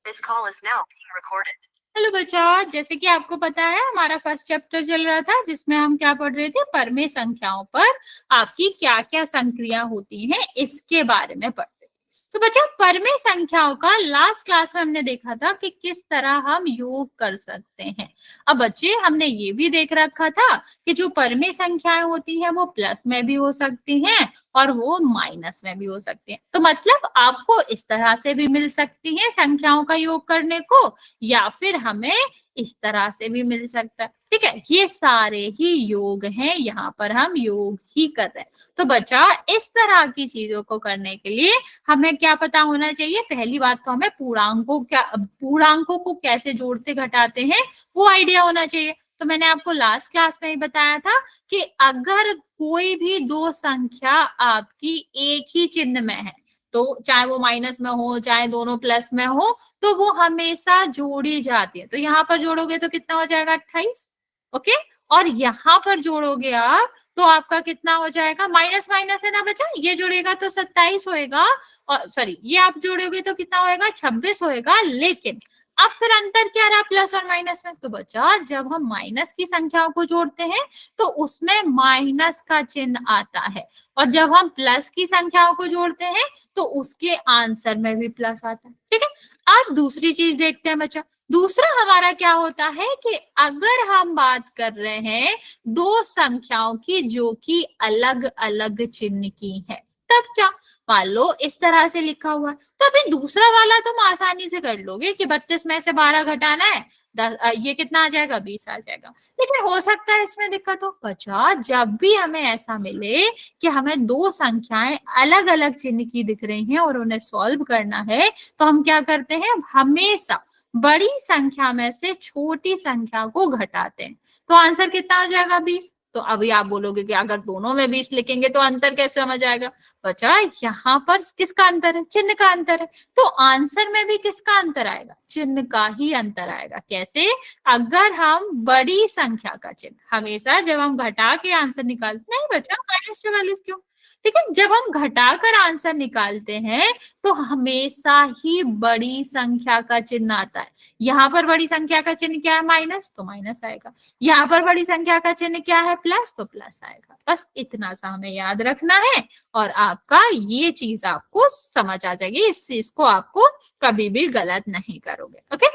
This call is now being recorded. Hello बच्चा, जैसे कि आपको पता है हमारा फर्स्ट चैप्टर चल रहा था जिसमें हम क्या पढ़ रहे थे, परमेय संख्याओं पर आपकी क्या क्या संक्रिया होती हैं इसके बारे में पढ़ रहे थे। तो बच्चा, परमेय संख्याओं का लास्ट क्लास में हमने देखा था कि किस तरह हम योग कर सकते हैं। अब बच्चे, हमने ये भी देख रखा था कि जो परमेय संख्याएं होती हैं वो प्लस में भी हो सकती हैं और वो माइनस में भी हो सकती हैं। तो मतलब आपको इस तरह से भी मिल सकती है संख्याओं का योग करने को, या फिर हमें इस तरह से भी मिल सकता है। ठीक है, ये सारे ही योग हैं, यहाँ पर हम योग ही कर रहे हैं। तो बच्चा, इस तरह की चीजों को करने के लिए हमें क्या पता होना चाहिए? पहली बात तो हमें पूर्णांकों को कैसे जोड़ते घटाते हैं वो आइडिया होना चाहिए। तो मैंने आपको लास्ट क्लास में ही बताया था कि अगर कोई भी दो संख्या आपकी एक ही चिन्ह में है, तो चाहे वो माइनस में हो चाहे दोनों प्लस में हो, तो वो हमेशा जोड़ी जाती है। तो यहाँ पर जोड़ोगे तो कितना हो जाएगा? 28। ओके, और यहाँ पर जोड़ोगे आप तो आपका कितना हो जाएगा? माइनस माइनस है ना बच्चा, ये जोड़ेगा तो 27 होएगा, और सॉरी ये आप जोड़ोगे तो कितना होएगा? 26 होएगा। लेकिन अब फिर अंतर क्या रहा प्लस और माइनस में? तो बच्चा, जब हम माइनस की संख्याओं को जोड़ते हैं तो उसमें माइनस का चिन्ह आता है, और जब हम प्लस की संख्याओं को जोड़ते हैं तो उसके आंसर में भी प्लस आता है। ठीक है, अब दूसरी चीज देखते हैं बच्चा। दूसरा हमारा क्या होता है कि अगर हम बात कर रहे हैं दो संख्याओं की जो कि अलग अलग चिन्ह की है, तब क्या? मान लो इस तरह से लिखा हुआ है, तो अभी दूसरा वाला तुम आसानी से कर लोगे कि 32 में से 12 घटाना है, ये कितना आ जाएगा? 20 आ जाएगा। लेकिन हो सकता है इसमें दिक्कत हो। बच्चा, जब भी हमें ऐसा मिले कि हमें दो संख्याएं अलग अलग चिन्ह की दिख रही हैं और उन्हें सॉल्व करना है, तो हम क्या करते हैं? हमेशा बड़ी संख्या में से छोटी संख्या को घटाते हैं। तो आंसर कितना आ जाएगा? 20। तो अभी आप बोलोगे कि अगर दोनों में 20 लिखेंगे तो अंतर कैसे समझ आएगा? बच्चा, यहाँ पर किसका अंतर है? चिन्ह का अंतर है। तो आंसर में भी किसका अंतर आएगा? चिन्ह का ही अंतर आएगा। कैसे? अगर हम बड़ी संख्या का चिन्ह हमेशा जब हम घटा के आंसर निकालते, नहीं बच्चा -44 क्यों? ठीक है, जब हम घटाकर आंसर निकालते हैं तो हमेशा ही बड़ी संख्या का चिन्ह आता है। यहाँ पर बड़ी संख्या का चिन्ह क्या है? माइनस, तो माइनस आएगा। यहाँ पर बड़ी संख्या का चिन्ह क्या है? प्लस, तो प्लस आएगा। बस इतना सा हमें याद रखना है और आपका ये चीज आपको समझ आ जाएगी। इस चीज को आपको कभी भी गलत नहीं करोगे। ओके,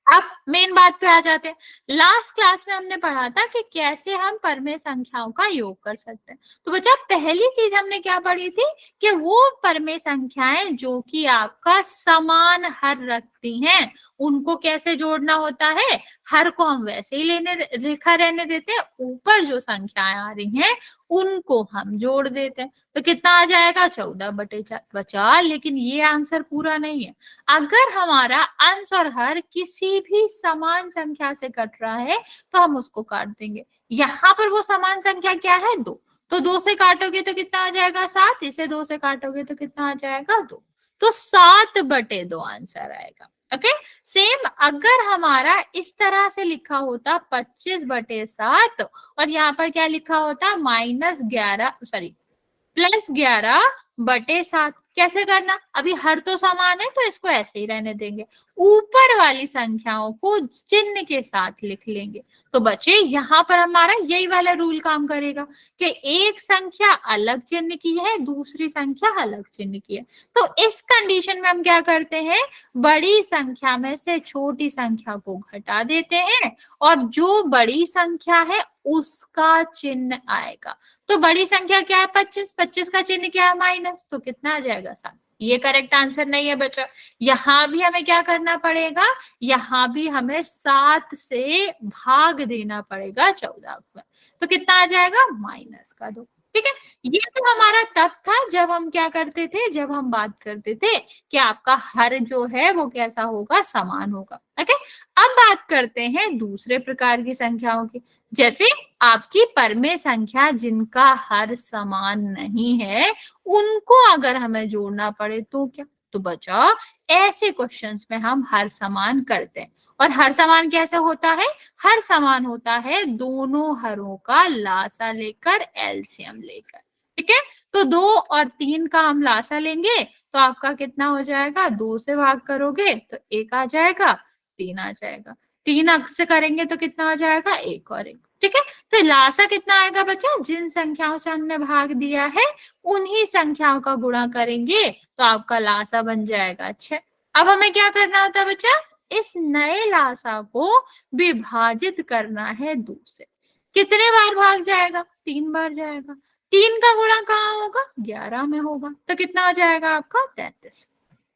अब मेन बात पे आ जाते हैं। लास्ट क्लास में हमने पढ़ा था कि कैसे हम परमेय संख्याओं का योग कर सकते हैं। तो बच्चा, पहली चीज हमने क्या पढ़ी थी कि वो परमेय संख्याएं जो कि आपका समान हर रखती हैं, उनको कैसे जोड़ना होता है? हर को हम वैसे ही लिखा रहने देते हैं, ऊपर जो संख्याएं आ रही हैं उनको हम जोड़ देते हैं। तो कितना आ जाएगा? 14/4। बच्चा, लेकिन ये आंसर पूरा नहीं है। अगर हमारा अंश और हर किसी भी समान संख्या से कट रहा है तो हम उसको काट देंगे। यहाँ पर वो समान संख्या क्या है? 2। तो 2 से काटोगे तो कितना आ जाएगा? 7। इसे 2 से काटोगे तो कितना आ जाएगा? 2। तो 7/2 आंसर आएगा। ओके, सेम अगर हमारा इस तरह से लिखा होता 25/7 और यहाँ पर क्या लिखा होता? +11/7। कैसे करना? अभी हर तो समान है तो इसको ऐसे ही रहने देंगे, ऊपर वाली संख्याओं को चिन्ह के साथ लिख लेंगे। तो बच्चे, यहाँ पर हमारा यही वाला रूल काम करेगा कि एक संख्या अलग चिन्ह की है, दूसरी संख्या अलग चिन्ह की है। तो इस कंडीशन में हम क्या करते हैं? बड़ी संख्या में से छोटी संख्या को घटा देते हैं और जो बड़ी संख्या है उसका चिन्ह आएगा। तो बड़ी संख्या क्या है? 25। 25 का चिन्ह क्या है? माइनस, तो कितना आ जाएगा? 7। ये करेक्ट आंसर नहीं है बच्चा। यहाँ भी हमें क्या करना पड़ेगा? यहाँ भी हमें 7 से भाग देना पड़ेगा 14 में। तो कितना आ जाएगा? -2। ठीक है, ये तो हमारा तब था जब हम क्या करते थे? जब हम बात करते थे कि आपका हर जो है वो कैसा होगा? समान होगा। ओके, अब बात करते हैं दूसरे प्रकार की संख्याओं की। जैसे आपकी परमेय संख्या जिनका हर समान नहीं है, उनको अगर हमें जोड़ना पड़े तो क्या? तो बच्चा, ऐसे क्वेश्चंस में हम हर समान करते हैं। और हर समान कैसे होता है? हर समान होता है दोनों हरों का लासा लेकर, एलसीएम लेकर। ठीक है। तो 2 और 3 का हम लासा लेंगे तो आपका कितना हो जाएगा, 2 से भाग करोगे तो 1 आ जाएगा, 3 आ जाएगा, 3 अक्स से करेंगे तो कितना हो जाएगा, 1 और 1। ठीक है। तो लासा कितना आएगा बच्चा, जिन संख्याओं से हमने भाग दिया है उन्हीं संख्याओं का गुणा करेंगे तो आपका लासा बन जाएगा 6। अब हमें क्या करना होता है बच्चा, इस नए लासा को विभाजित करना है 2 से। कितने बार भाग जाएगा, 3 बार जाएगा। 3 का गुणा कहाँ होगा, 11 में होगा, तो कितना हो जाएगा आपका 33।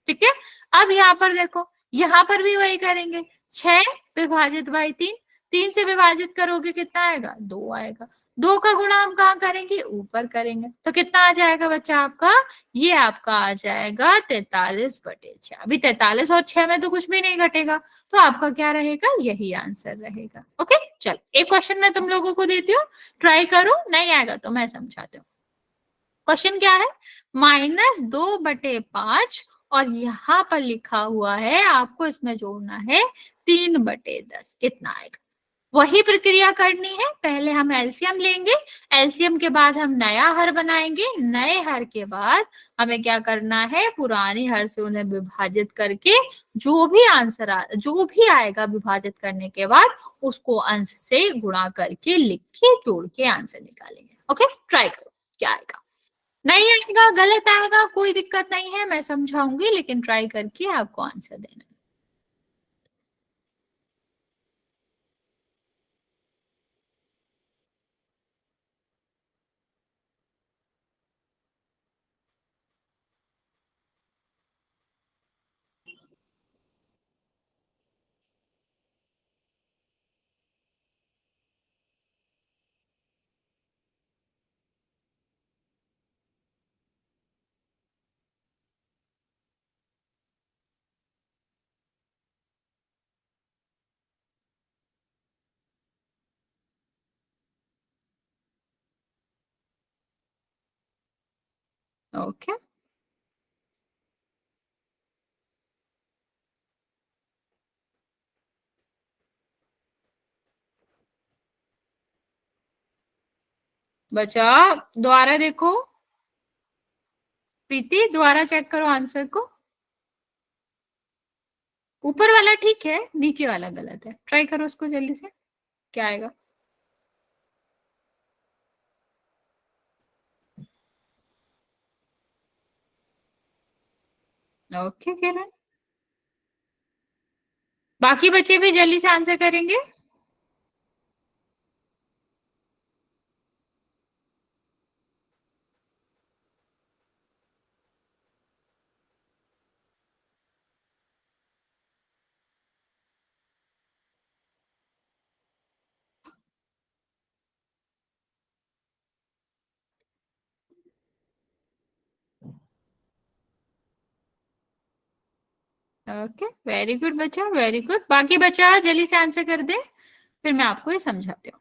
ठीक है। अब यहाँ पर देखो, यहाँ पर भी वही करेंगे, 6 विभाजित बाई 3, 3 से विभाजित करोगे कितना आएगा, 2 आएगा। 2 का गुणा हम कहाँ करेंगे, ऊपर करेंगे, तो कितना आ जाएगा बच्चा आपका, ये आपका आ जाएगा 43/6। अभी 43 और 6 में तो कुछ भी नहीं घटेगा, तो आपका क्या रहेगा, यही आंसर रहेगा। ओके, चल एक क्वेश्चन मैं तुम लोगों को देती हूँ, ट्राई करो, नहीं आएगा तो मैं समझाती हूँ। क्वेश्चन क्या है, -2/5 और यहाँ पर लिखा हुआ है आपको इसमें जोड़ना है 3/10, कितना आएगा। वही प्रक्रिया करनी है, पहले हम एलसीएम लेंगे, एलसीएम के बाद हम नया हर बनाएंगे, नए हर के बाद हमें क्या करना है, पुराने हर से उन्हें विभाजित करके जो भी आंसर जो भी आएगा विभाजित करने के बाद उसको अंश से गुणा करके लिख के जोड़ के आंसर निकालेंगे। ओके, ट्राई करो क्या आएगा। नहीं आएगा, गलत आएगा, कोई दिक्कत नहीं है, मैं समझाऊंगी, लेकिन ट्राई करके आपको आंसर देना है। ओके, बचा, दोबारा देखो, प्रीति दोबारा चेक करो आंसर को। ऊपर वाला ठीक है, नीचे वाला गलत है, ट्राई करो उसको जल्दी से, क्या आएगा। ओके किरण, बाकी बच्चे भी जल्दी से आंसर करेंगे। ओके, वेरी गुड बच्चा, वेरी गुड। बाकी बच्चा जल्दी से आंसर कर दे, फिर मैं आपको ये समझाती हूँ।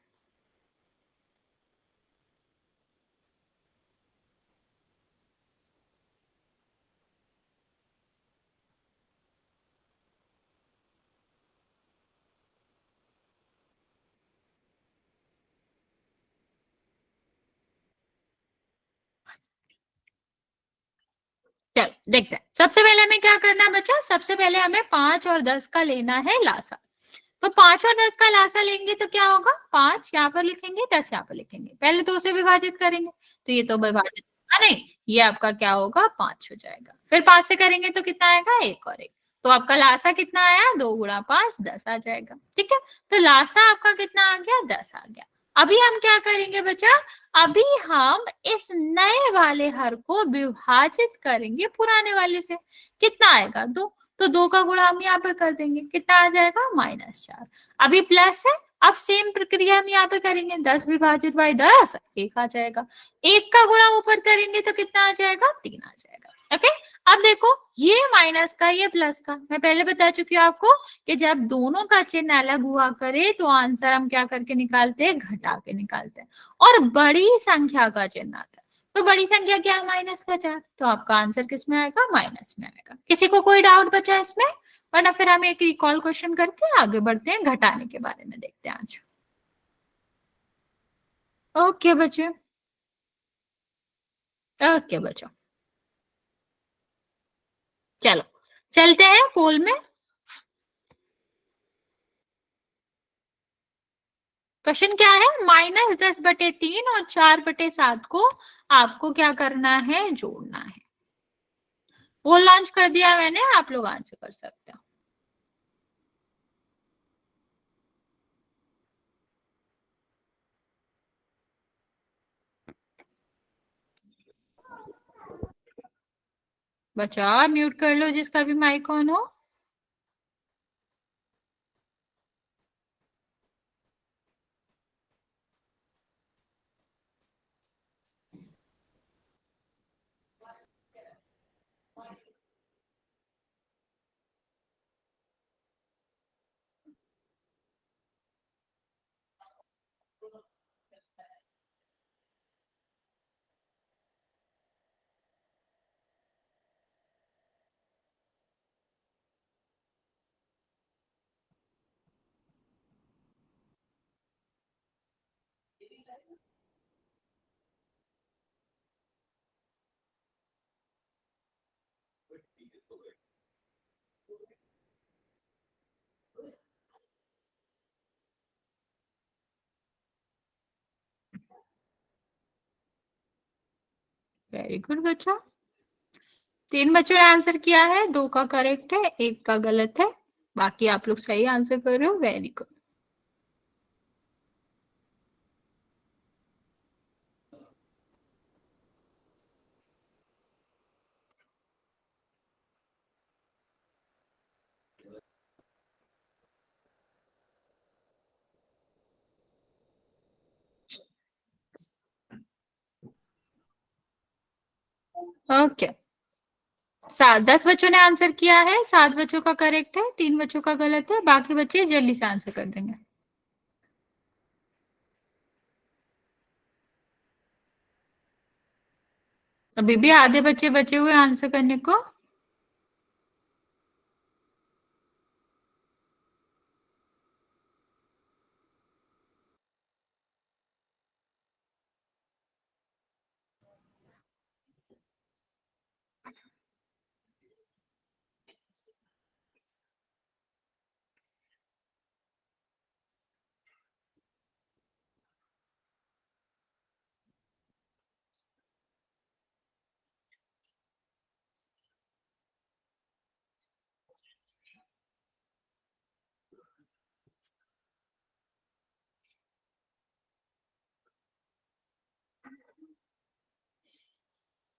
चल देखते हैं, सबसे पहले हमें क्या करना है बच्चा, सबसे पहले हमें 5 और 10 का लेना है लासा। तो 5 और 10 का लासा लेंगे तो क्या होगा, 5 यहाँ पर लिखेंगे, 10 यहाँ पर लिखेंगे, पहले 2 से विभाजित करेंगे तो ये तो विभाजित होगा नहीं, ये आपका क्या होगा, 5 हो जाएगा। फिर 5 से करेंगे तो कितना आएगा, 1 और 1, तो आपका लासा कितना आया, 2 गुणा 5, 10 आ जाएगा। ठीक है, तो लासा आपका कितना आ गया, 10 आ गया। अभी हम क्या करेंगे बच्चा, अभी हम इस नए वाले हर को विभाजित करेंगे पुराने वाले से, कितना आएगा, 2, तो 2 का गुणा हम यहाँ पे कर देंगे, कितना आ जाएगा, -4। अभी प्लस है, अब सेम प्रक्रिया हम यहाँ पे करेंगे, 10 विभाजित बाई 10, 1 आ जाएगा। 1 का गुणा ऊपर करेंगे तो कितना आ जाएगा, 3 आ जाएगा। ओके, अब देखो, ये माइनस का ये प्लस का, मैं पहले बता चुकी हूँ आपको कि जब दोनों का चिन्ह अलग हुआ करे तो आंसर हम क्या करके निकालते हैं, घटा के निकालते हैं, और बड़ी संख्या का चिन्ह आता है तो बड़ी संख्या क्या है, -4, तो आपका आंसर किस में आएगा, माइनस में आएगा। किसी को कोई डाउट बचा इसमें, वरना फिर हम एक रिकॉल क्वेश्चन करके आगे बढ़ते हैं, घटाने के बारे में देखते हैं आज। ओके बच्चे। ओके बच्चों, चलो चलते हैं पोल में। क्वेश्चन क्या है, -10/3 और 4/7 को आपको क्या करना है, जोड़ना है। पोल लॉन्च कर दिया मैंने, आप लोग आंसर कर सकते हो। बच्चा म्यूट कर लो जिसका भी माइक ऑन हो। वेरी गुड बच्चा, 3 बच्चों ने आंसर किया है, 2 का करेक्ट है, 1 का गलत है। बाकी आप लोग सही आंसर कर रहे हो, वेरी गुड। ओके, 10 बच्चों ने आंसर किया है, 7 बच्चों का करेक्ट है, 3 बच्चों का गलत है। बाकी बच्चे जल्दी से आंसर कर देंगे। अभी भी आधे बच्चे बचे हुए आंसर करने को।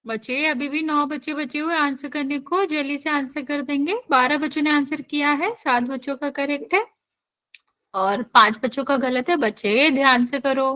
बच्चे अभी भी 9 बच्चे बचे हुए आंसर करने को, जल्दी से आंसर कर देंगे। 12 बच्चों ने आंसर किया है, 7 बच्चों का करेक्ट है और 5 बच्चों का गलत है। बच्चे ध्यान से करो।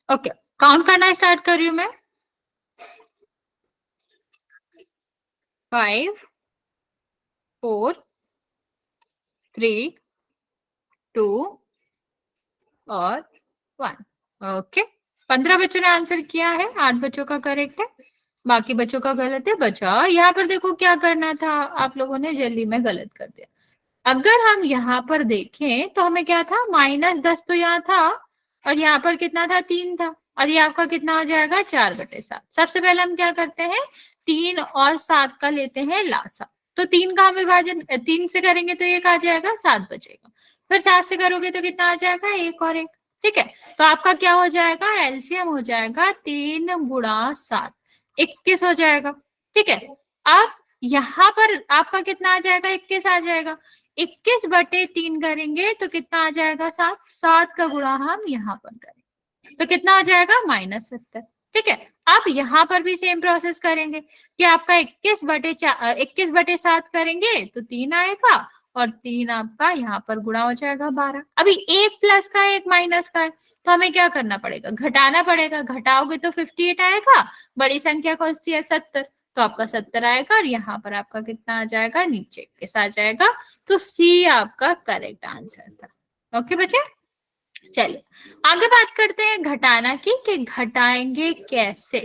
ओके, काउंट करना स्टार्ट कर रही हूं मैं। 5, 4, 3, 2 और 1। ओके, 15 बच्चों ने आंसर किया है, 8 बच्चों का करेक्ट है, बाकी बच्चों का गलत है। बचा यहाँ पर देखो क्या करना था, आप लोगों ने जल्दी में गलत कर दिया। अगर हम यहाँ पर देखें तो हमें क्या था, -10 तो यहाँ था और यहाँ पर कितना था, 3 था, और ये आपका कितना हो जाएगा, 4/7। सबसे पहले हम क्या करते हैं, 3 और 7 का लेते हैं लासा। तो 3 का हम विभाजन 3 से करेंगे तो 1 आ जाएगा, 7 बचेगा। फिर 7 से करोगे तो कितना आ जाएगा, 1 और 1। ठीक है, तो आपका क्या हो जाएगा, एलसीएम हो जाएगा 3 × 7, 21 हो जाएगा। ठीक है, अब यहाँ पर आपका कितना आ जाएगा, 21 आ जाएगा। 21/3 करेंगे तो कितना आ जाएगा, 7। 7 का गुणा हम यहाँ पर करेंगे तो कितना आ जाएगा, -70। ठीक है, आप यहाँ पर भी सेम प्रोसेस करेंगे कि आपका 21/7 करेंगे तो 3 आएगा, और 3 आपका यहाँ पर गुणा हो जाएगा 12। अभी एक प्लस का है, एक माइनस का है, तो हमें क्या करना पड़ेगा, घटाना पड़ेगा। घटाओगे तो 58 आएगा, बड़ी संख्या कौन सी है 70, तो आपका 70 आएगा, और यहाँ पर आपका कितना आ जाएगा, नीचे किस आ जाएगा, तो सी आपका करेक्ट आंसर था। ओके बच्चे, चलिए आगे बात करते हैं घटाना की, कि घटाएंगे कैसे।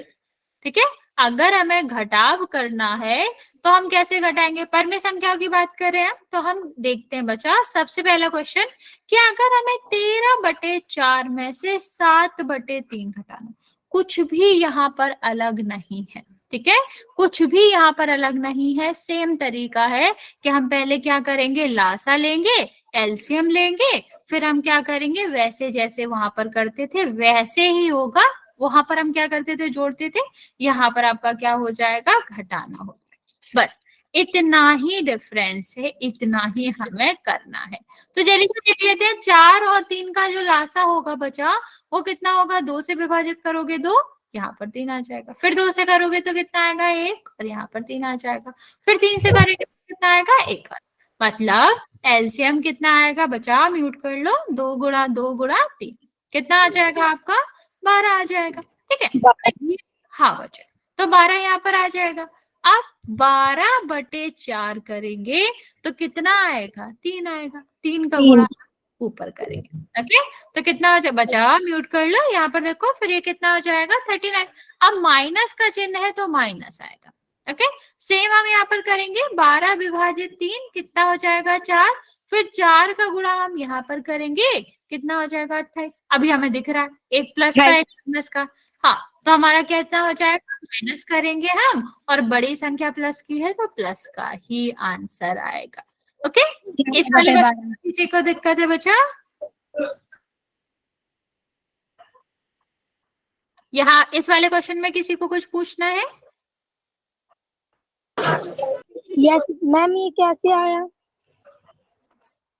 ठीक है, अगर हमें घटाव करना है तो हम कैसे घटाएंगे, परमे संख्याओं की बात कर रहे हैं, तो हम देखते हैं बच्चा सबसे पहला क्वेश्चन, कि अगर हमें 13/4 में से 7/3 घटाना, कुछ भी यहाँ पर अलग नहीं है। ठीक है, कुछ भी यहाँ पर अलग नहीं है, सेम तरीका है कि हम पहले क्या करेंगे, लासा लेंगे, एलसीएम लेंगे, फिर हम क्या करेंगे, वैसे जैसे वहां पर करते थे वैसे ही होगा। वहां पर हम क्या करते थे, जोड़ते थे, यहाँ पर आपका क्या हो जाएगा, घटाना हो जाएगा। बस इतना ही डिफरेंस है, इतना ही हमें करना है। तो जल्दी से देख लेते हैं, 4 और 3 का जो लासा होगा बचा, वो कितना होगा, 2 से विभाजित करोगे 2, यहाँ पर 3 आ जाएगा, फिर 2 से करोगे तो कितना आएगा 1, और यहाँ पर 3 आ जाएगा, फिर 3 से करोगे तो कितना आएगा 1। मतलब एलसीएम कितना आएगा बचा, म्यूट कर लो, 2 × 2 × 3 कितना आ जाएगा आपका, 12 आ जाएगा। ठीक है, हाँ बच्चा, तो 12 यहाँ पर आ जाएगा। अब 12/4 करेंगे तो कितना आएगा, 3 आएगा, 3 का गुणा ऊपर करेंगे। ओके, तो कितना हो जाएगा बचा, म्यूट कर लो, यहाँ पर देखो, फिर ये कितना हो जाएगा 39। अब माइनस का चिन्ह है तो माइनस आएगा। ओके, सेम हम यहाँ पर करेंगे, 12/3 कितना हो जाएगा 4, फिर 4 का गुणा हम यहाँ पर करेंगे, कितना हो जाएगा 28। अभी हमें दिख रहा है एक प्लस का एक माइनस का, हाँ, तो हमारा कितना हो जाएगा, माइनस करेंगे हम, और बड़ी संख्या प्लस की है तो प्लस का ही आंसर आएगा। ओके, इस वाले क्वेश्चन में किसी को दिक्कत है बच्चा, यहाँ इस वाले क्वेश्चन में किसी को कुछ पूछना है। यस मैम, ये कैसे आया?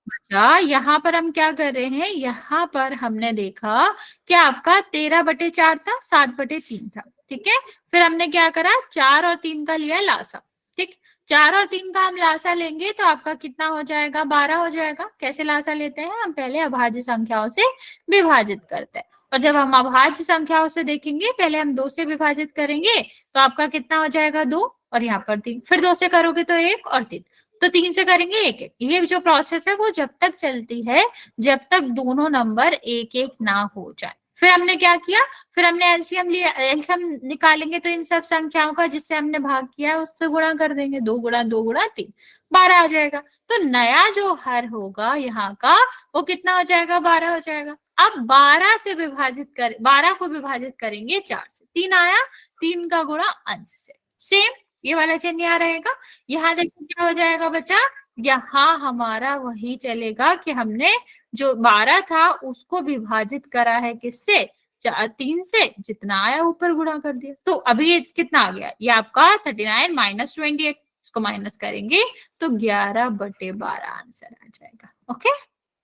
अच्छा, यहाँ पर हम क्या कर रहे हैं, यहाँ पर हमने देखा कि आपका 13/4 था, 7/3 था। ठीक है, फिर हमने क्या करा, 4 और 3 का लिया लासा। ठीक, 4 और 3 का हम लासा लेंगे तो आपका कितना हो जाएगा, 12 हो जाएगा। कैसे लासा लेते हैं, हम पहले अभाज्य संख्याओं से विभाजित करते हैं, और जब हम अभाज्य संख्याओं से देखेंगे, पहले हम 2 से विभाजित करेंगे तो आपका कितना हो जाएगा 2, और यहाँ पर 3, फिर 2 से करोगे तो 1 और 3, तो 3 से करेंगे 1 1। ये जो प्रोसेस है वो जब तक चलती है जब तक दोनों नंबर 1 1 ना हो जाए। फिर हमने क्या किया, फिर हमने एलसीएम लिया, एलसीएम निकालेंगे तो इन सब संख्याओं का जिससे हमने भाग किया है उससे गुणा कर देंगे, 2 × 2 × 3 12 आ जाएगा। तो नया जो हर होगा यहाँ का वो कितना हो जाएगा, 12 हो जाएगा। अब 12 से विभाजित कर, 12 को विभाजित करेंगे 4 से, 3 आया, 3 का गुणा अंश से, सेम ये वाला चिन्ह यहाँ रहेगा। यहाँ देखो क्या हो जाएगा बच्चा, यहाँ हमारा वही चलेगा कि हमने जो 12 था उसको विभाजित करा है किससे, 3 से, जितना आया ऊपर गुणा कर दिया। तो अभी ये कितना आ गया, ये आपका 39 - 28, इसको माइनस करेंगे तो 11/12 आंसर आ जाएगा। ओके,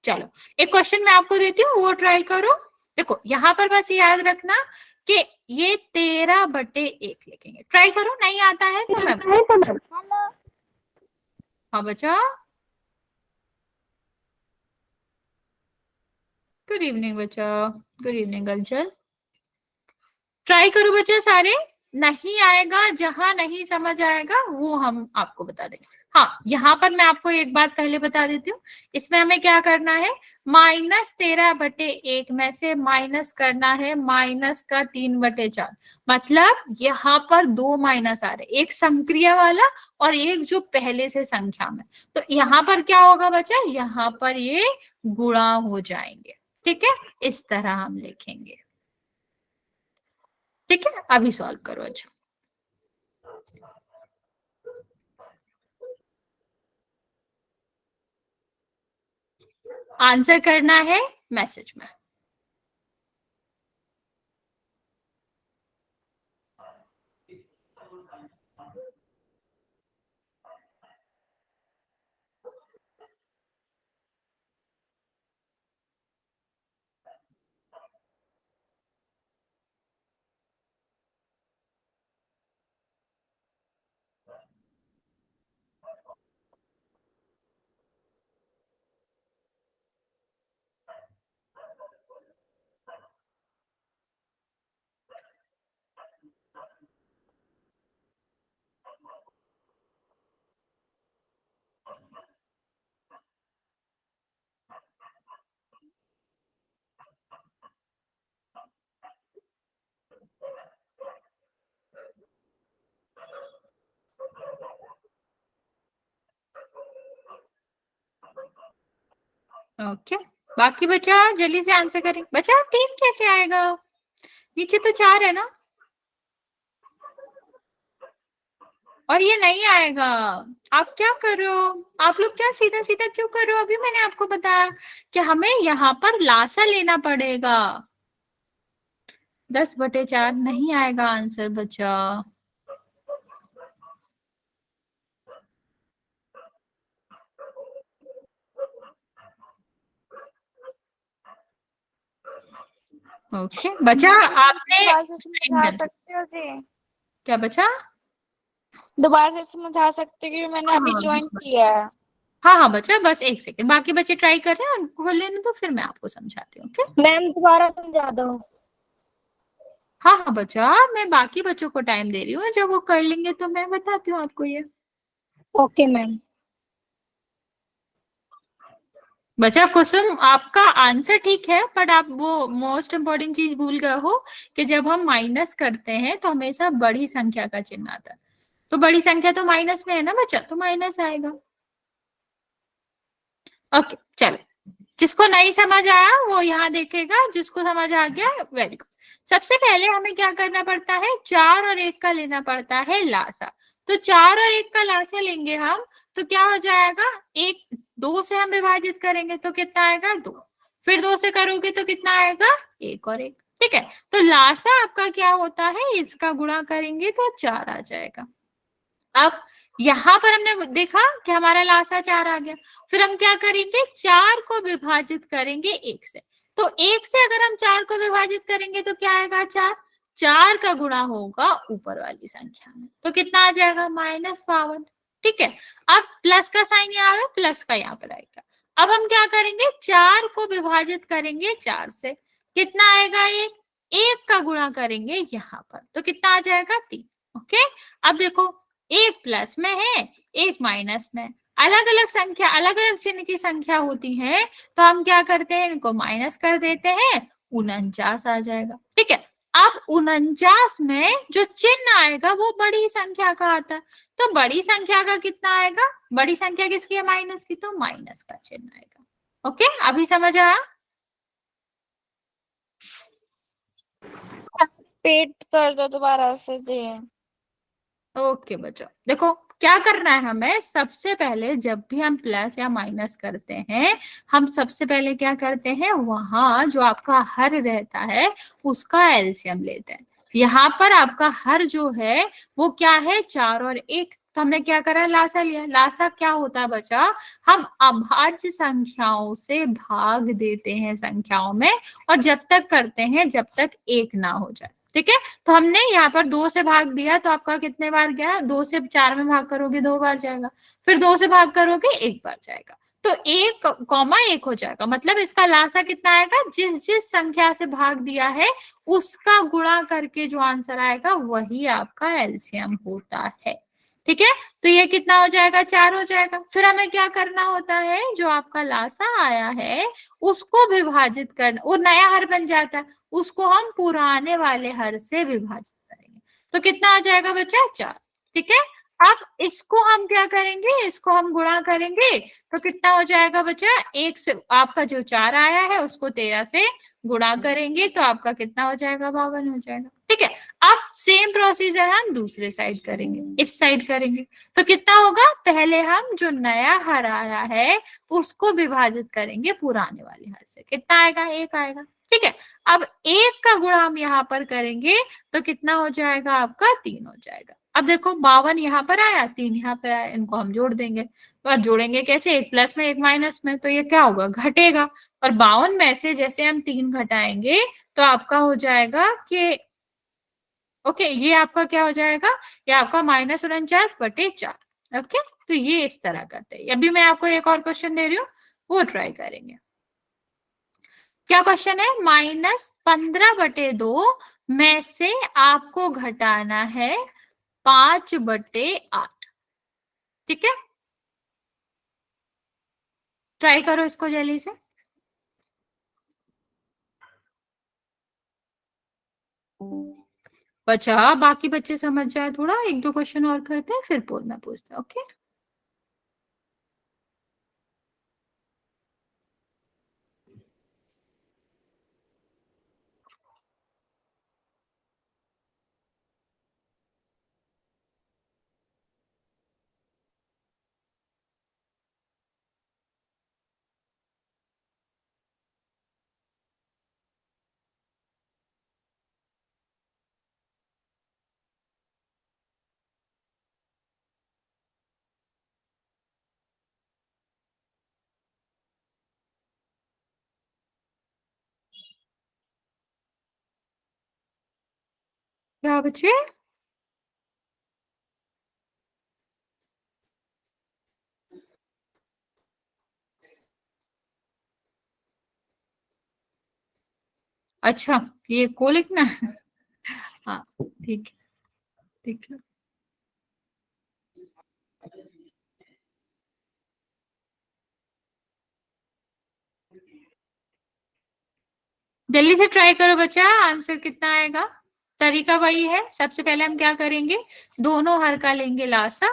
चलो एक क्वेश्चन मैं आपको देती हूँ, वो ट्राई करो। देखो यहाँ पर बस याद रखना कि ये 13/1 लिखेंगे, ट्राई करो, नहीं आता है तो मैं हाँ बच्चा, गुड इवनिंग बच्चा, गुड इवनिंग गलचल, ट्राई करो बच्चा सारे। नहीं आएगा, जहां नहीं समझ आएगा वो हम आपको बता देंगे। हाँ, यहाँ पर मैं आपको एक बात पहले बता देती हूँ, इसमें हमें क्या करना है, -13/1 में से माइनस करना है -3/4। मतलब यहाँ पर 2 माइनस आ रहे, एक संक्रिय वाला और एक जो पहले से संख्या में, तो यहाँ पर क्या होगा बच्चा, यहाँ पर ये गुणा हो जाएंगे। ठीक है, इस तरह हम लिखेंगे। ठीक है, अभी सॉल्व करो। अच्छा, आंसर करना है मैसेज में। ओके, बाकी बच्चा जल्दी से आंसर करें। बच्चा 3 कैसे आएगा? नीचे तो 4 है ना, और ये नहीं आएगा। आप क्या कर रहे हो? आप लोग क्या सीधा सीधा क्यों कर रहे हो? अभी मैंने आपको बताया कि हमें यहाँ पर लासा लेना पड़ेगा। 10/4 नहीं आएगा आंसर बच्चा। ओके बच्चा, आपने दोबारा से समझा सकते हो जी? क्या बच्चा? दोबारा से समझा सकते हो, क्योंकि मैंने अभी हाँ ज्वाइन किया है। हाँ हाँ बच्चा, बस 1 सेकंड, बाकी बच्चे ट्राई कर रहे हैं, उनको लेने दो, फिर मैं आपको समझाती हूँ। ओके मैम दोबारा समझा दो। हाँ हाँ बच्चा, मैं बाकी बच्चों को टाइम दे रही हूँ, जब वो कर लेंगे तो मैं बताती हूँ आपको ये। Okay ma'am. बच्चा कुसुम, आपका आंसर ठीक है, बट आप वो मोस्ट इम्पोर्टेंट चीज भूल गए हो कि जब हम माइनस करते हैं तो हमेशा बड़ी संख्या का चिन्ह आता है। तो बड़ी संख्या तो माइनस में है ना बच्चा, तो माइनस आएगा। ओके चलो, जिसको नहीं समझ आया वो यहाँ देखेगा, जिसको समझ आ गया वेरी गुड। सबसे पहले हमें क्या करना पड़ता है? 4 और 1 का लेना पड़ता है लासा। तो 4 और 1 का लासा लेंगे हम, तो क्या हो जाएगा? 1 2 से हम विभाजित करेंगे तो कितना आएगा? 2। फिर 2 से करोगे तो कितना आएगा? 1 और 1। ठीक है, तो लासा आपका क्या होता है? इसका गुणा करेंगे तो 4 आ जाएगा। अब यहां पर हमने देखा कि हमारा लासा 4 आ गया। फिर हम क्या करेंगे? 4 को विभाजित करेंगे 1 से। तो 1 से अगर हम 4 को विभाजित करेंगे तो क्या आएगा? 4। 4 का गुणा होगा ऊपर वाली संख्या में, तो कितना आ जाएगा? -52। ठीक है, अब प्लस का साइन यहाँ है, प्लस का यहाँ पर आएगा। अब हम क्या करेंगे? 4 को विभाजित करेंगे 4 से, कितना आएगा? 1। 1 का गुणा करेंगे यहाँ पर, तो कितना आ जाएगा? 3। ओके, अब देखो, 1 प्लस में है, 1 माइनस में। अलग अलग संख्या, अलग अलग चिन्ह की संख्या होती है, तो हम क्या करते हैं? इनको माइनस कर देते हैं, 49 आ जाएगा। ठीक है, अब 49 में जो चिन्ह आएगा वो बड़ी संख्या का आता है, तो बड़ी संख्या का कितना आएगा? बड़ी संख्या किसकी है? माइनस की, तो माइनस का चिन्ह आएगा। ओके, अभी समझ आया? पेट कर दो दोबारा से जी। ओके बच्चों, देखो क्या करना है हमें। सबसे पहले जब भी हम प्लस या माइनस करते हैं, हम सबसे पहले क्या करते हैं? वहां जो आपका हर रहता है उसका एलसीएम लेते हैं। यहाँ पर आपका हर जो है वो क्या है? 4 और 1। तो हमने क्या करा? लासा लिया। लासा क्या होता है बच्चा? हम अभाज्य संख्याओं से भाग देते हैं संख्याओं में, और जब तक करते हैं जब तक 1 ना हो जाए। ठीक है, तो हमने यहाँ पर 2 से भाग दिया, तो आपका कितने बार गया? 2 से 4 में भाग करोगे 2 बार जाएगा, फिर 2 से भाग करोगे 1 बार जाएगा, तो 1, 1 हो जाएगा। मतलब इसका लासा कितना आएगा? जिस जिस संख्या से भाग दिया है उसका गुणा करके जो आंसर आएगा वही आपका एलसीएम होता है। ठीक है, तो ये कितना हो जाएगा? 4 हो जाएगा। फिर हमें क्या करना होता है? जो आपका लासा आया है उसको विभाजित करना, वो नया हर बन जाता है, उसको हम पुराने वाले हर से विभाजित करेंगे, तो कितना आ जाएगा बच्चा? 4। ठीक है, अब इसको हम क्या करेंगे? इसको हम गुणा करेंगे, तो कितना हो जाएगा बच्चा? 1 से आपका जो 4 आया है उसको 13 से गुणा करेंगे तो आपका कितना हो जाएगा? 52 हो जाएगा। ठीक है, अब सेम प्रोसीजर हम दूसरे साइड करेंगे, इस साइड करेंगे, तो कितना होगा? पहले हम जो नया हर आया है उसको विभाजित करेंगे पुराने वाले हर से, कितना आएगा? 1 आएगा। ठीक है, अब 1 का गुणा हम यहाँ पर करेंगे तो कितना हो जाएगा? आपका 3 हो जाएगा। अब देखो 52 यहाँ पर आया, 3 यहाँ पर आया, इनको हम जोड़ देंगे। और जोड़ेंगे कैसे? 1 प्लस में 1 माइनस में, तो ये क्या होगा? घटेगा। और 52 में से जैसे हम 3 घटाएंगे तो आपका हो जाएगा कि ओके, ये आपका क्या हो जाएगा? ये आपका -49/4। ओके, तो ये इस तरह करते हैं। अभी मैं आपको एक और क्वेश्चन दे रही हूँ, वो ट्राई करेंगे। क्या क्वेश्चन है? -15/2 में से आपको घटाना है 5/8। ठीक है, ट्राई करो इसको जल्दी से। बच्चा बाकी बच्चे समझ जाए थोड़ा, 1-2 क्वेश्चन और करते हैं, फिर मैं पूछता हूँ। ओके, क्या बचे? अच्छा, ये को लिखना है। हाँ, ठीक है, ठीक है। जल्दी से ट्राई करो बच्चा, आंसर कितना आएगा। तरीका वही है, सबसे पहले हम क्या करेंगे, दोनों हर का लेंगे लासा,